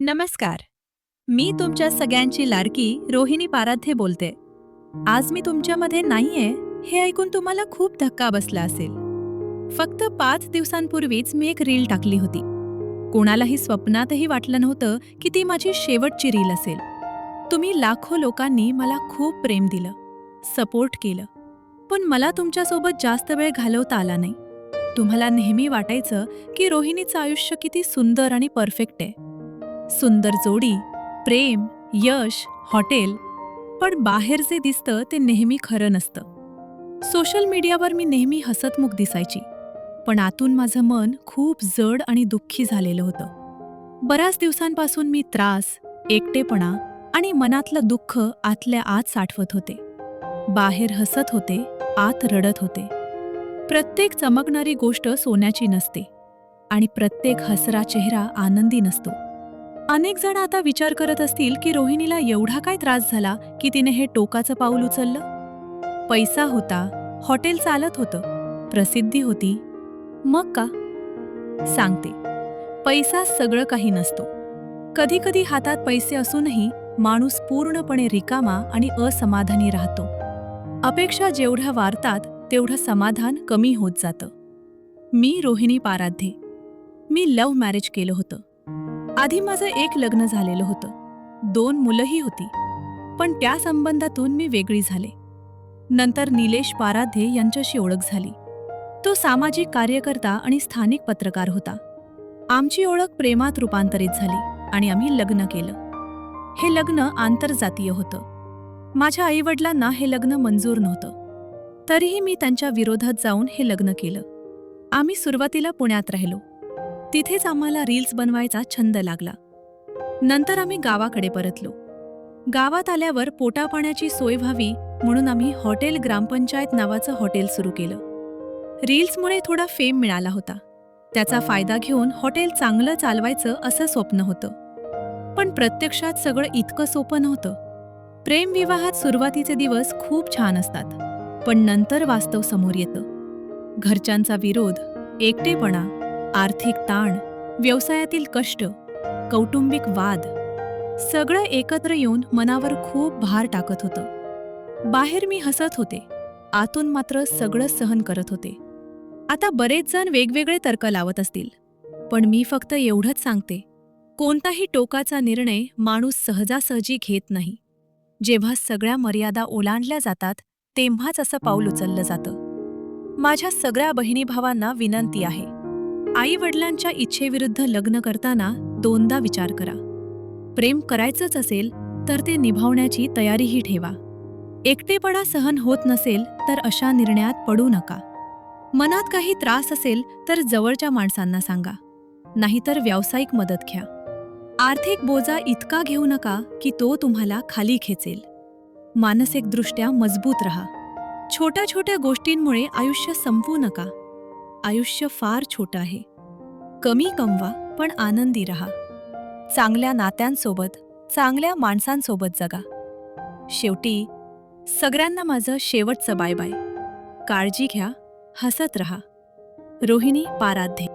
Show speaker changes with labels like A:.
A: नमस्कार. मी तुमच्या सगळ्यांची लाडकी रोहिणी पाराध्ये बोलते. आज मी तुमच्यामध्ये नाहीये हे ऐकून तुम्हाला खूप धक्का बसला असेल. फक्त 5 दिवसांपूर्वीच मी एक रील टाकली होती. कोणालाही स्वप्नातही वाटलं नव्हतं की ती माझी शेवटची रील असेल. तुम्ही लाखो लोकांनी मला खूप प्रेम दिलं, सपोर्ट केलं. पण मला तुमच्यासोबत जास्त वेळ घालवता आला नाही. तुम्हाला नेहमी वाटायचं की रोहिणीचं आयुष्य किती सुंदर आणि परफेक्ट आहे. सुंदर जोडी, प्रेम, यश, हॉटेल. पण बाहेर जे दिसतं ते नेहमी खरं नसतं. सोशल मीडियावर मी नेहमी हसतमुख दिसायची, पण आतून माझं मन खूप जड आणि दुःखी झालेलं होतं. बऱ्याच दिवसांपासून मी त्रास, एकटेपणा आणि मनातलं दुःख आतल्या आत साठवत होते. बाहेर हसत होते, आत रडत होते. प्रत्येक चमकणारी गोष्ट सोन्याची नसते आणि प्रत्येक हसरा चेहरा आनंदी नसतो. अनेक जण आता विचार करत असतील की रोहिणीला एवढा काय त्रास झाला की तिने हे टोकाचं पाऊल उचललं. पैसा होता, हॉटेल चालत होतं, प्रसिद्धी होती. मग का? सांगते. पैसा सगळं काही नसतो. कधी कधी हातात पैसे असूनही माणूस पूर्णपणे रिकामा आणि असमाधानी राहतो. अपेक्षा जेवढ्या वाढतात तेवढं समाधान कमी होत जातं. मी रोहिणी पाराध्ये. मी लव्ह मॅरेज केलं होतं. आधी माझं एक लग्न झालेलं होतं. 2 मुलंही होती. पण त्या संबंधातून मी वेगळी झाले. नंतर निलेश पाराध्ये यांच्याशी ओळख झाली. तो सामाजिक कार्यकर्ता आणि स्थानिक पत्रकार होता. आमची ओळख प्रेमात रूपांतरित झाली आणि आम्ही लग्न केलं. हे लग्न आंतरजातीय होतं. माझ्या आईवडिलांना हे लग्न मंजूर नव्हतं. तरीही मी त्यांच्या विरोधात जाऊन हे लग्न केलं. आम्ही सुरुवातीला पुण्यात राहिलो. तिथेच आम्हाला रील्स बनवायचा छंद लागला. नंतर आम्ही गावाकडे परतलो. गावात आल्यावर पोटापाण्याची सोय व्हावी म्हणून आम्ही हॉटेल ग्रामपंचायत नावाचं हॉटेल सुरू केलं. रील्समुळे थोडा फेम मिळाला होता. त्याचा फायदा घेऊन हॉटेल चांगलं चालवायचं असं स्वप्न होतं. पण प्रत्यक्षात सगळं इतकं सोपं नव्हतं. प्रेमविवाहात सुरुवातीचे दिवस खूप छान असतात, पण नंतर वास्तव समोर येतं. घरच्यांचा विरोध, एकटेपणा, आर्थिक ताण, व्यवसायातील कष्ट, कौटुंबिक वाद, सगळं एकत्र येऊन मनावर खूप भार टाकत होतं. बाहेर मी हसत होते, आतून मात्र सगळं सहन करत होते. आता बरेच जण वेगवेगळे तर्क लावत असतील, पण मी फक्त एवढंच सांगते, कोणताही टोकाचा निर्णय माणूस सहजासहजी घेत नाही. जेव्हा सगळ्या मर्यादा ओलांडल्या जातात तेव्हाच असं पाऊल उचललं जातं. माझ्या सगळ्या बहिणी भावांना विनंती आहे, आई वडिलांच्या इच्छेविरुद्ध लग्न करताना 2दा विचार करा. प्रेम करायचंच असेल तर ते निभावण्याची तयारीही ठेवा. एकटेपणा सहन होत नसेल तर अशा निर्णयात पडू नका. मनात काही त्रास असेल तर जवळच्या माणसांना सांगा, नाहीतर व्यावसायिक मदत घ्या. आर्थिक बोजा इतका घेऊ नका की तो तुम्हाला खाली खेचेल. मानसिकदृष्ट्या मजबूत राहा. छोट्या छोट्या गोष्टींमुळे आयुष्य संपवू नका. आयुष्य फार छोटं आहे. कमी कमवा पण आनंदी राहा. चांगल्या नात्यांसोबत, चांगल्या माणसांसोबत जगा. शेवटी सगळ्यांना माझं शेवटचं बाय बाय. काळजी घ्या, हसत रहा. रोहिणी पाराध्ये.